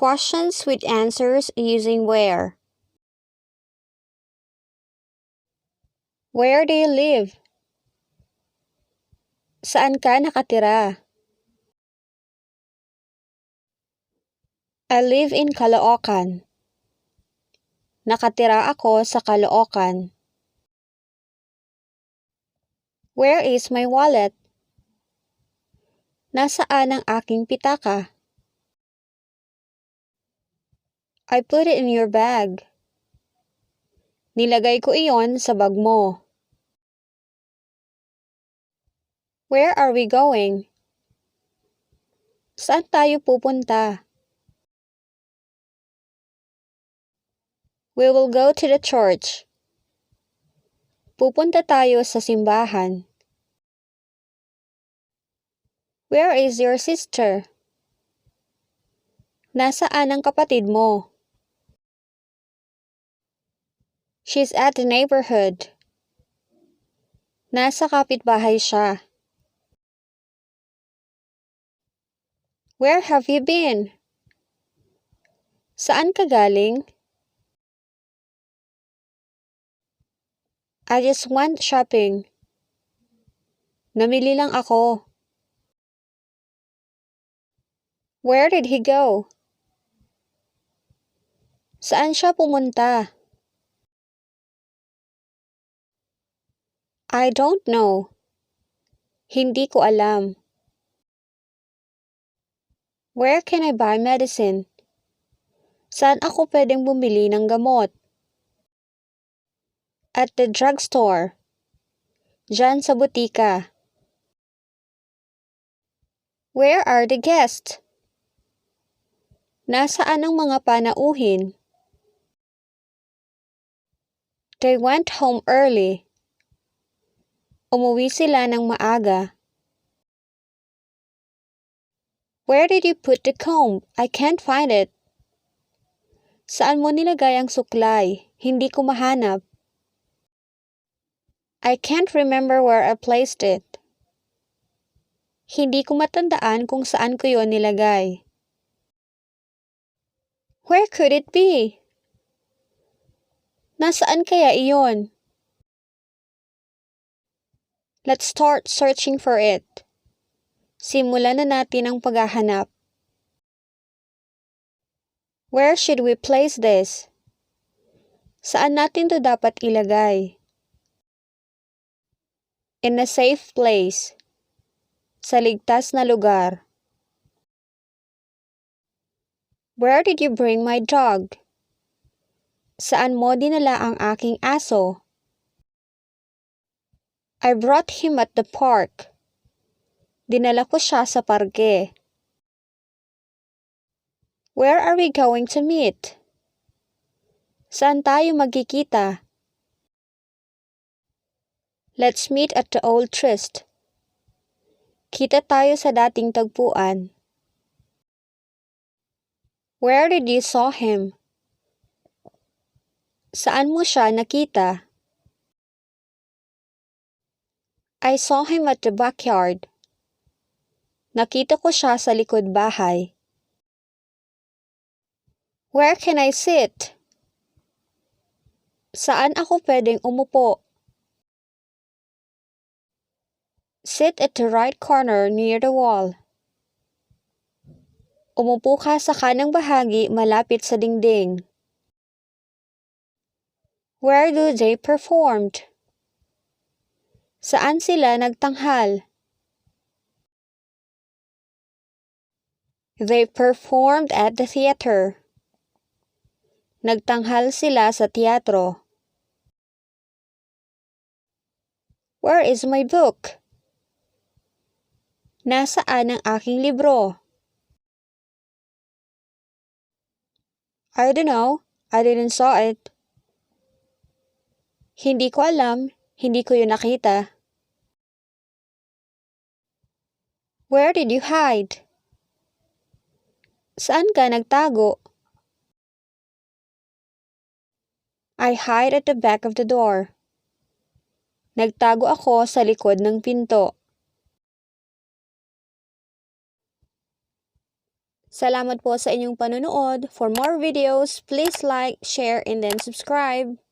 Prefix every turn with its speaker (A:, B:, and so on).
A: questions with answers using where. Where do you live? Saan ka nakatira? I live in Caloocan. Nakatira ako sa Caloocan. Where is my wallet? Nasaan ang aking pitaka? I put it in your bag. Nilagay ko iyon sa bag mo. Where are we going? Saan tayo pupunta? We will go to the church. Pupunta tayo sa simbahan. Where is your sister? Nasaan ang kapatid mo? She's at the neighborhood. Nasa kapitbahay siya. Where have you been? Saan ka galing? I just went shopping. Namili lang ako. Where did he go? Saan siya pumunta? I don't know. Hindi ko alam. Where can I buy medicine? Saan ako pwedeng bumili ng gamot? At the drugstore. Diyan sa butika. Where are the guests? Nasaan ang mga panauhin? They went home early. Umuwi sila ng maaga. Where did you put the comb? I can't find it. Saan mo nilagay ang suklay? Hindi ko mahanap. I can't remember where I placed it. Hindi ko matandaan kung saan ko yon nilagay. Where could it be? Nasaan kaya iyon? Let's start searching for it. Simulan na natin ang paghahanap. Where should we place this? Saan natin to dapat ilagay? In a safe place. Sa ligtas na lugar. Where did you bring my dog? Saan mo dinala ang aking aso? I brought him at the park. Dinala ko siya sa parke. Where are we going to meet? Saan tayo magkikita? Let's meet at the old tryst. Kita tayo sa dating tagpuan. Where did you saw him? Saan mo siya nakita? I saw him at the backyard. Nakita ko siya sa likod bahay. Where can I sit? Saan ako pwedeng umupo? Sit at the right corner near the wall. Umupo ka sa kanang bahagi malapit sa dingding. Where do they performed? Saan sila nagtanghal? They performed at the theater. Nagtanghal sila sa teatro. Where is my book? Nasaan ang aking libro? I don't know. I didn't saw it. Hindi ko alam. Hindi ko yun nakita. Where did you hide? Saan ka nagtago? I hide at the back of the door. Nagtago ako sa likod ng pinto. Salamat po sa inyong panonood. For more videos, please like, share, and then subscribe.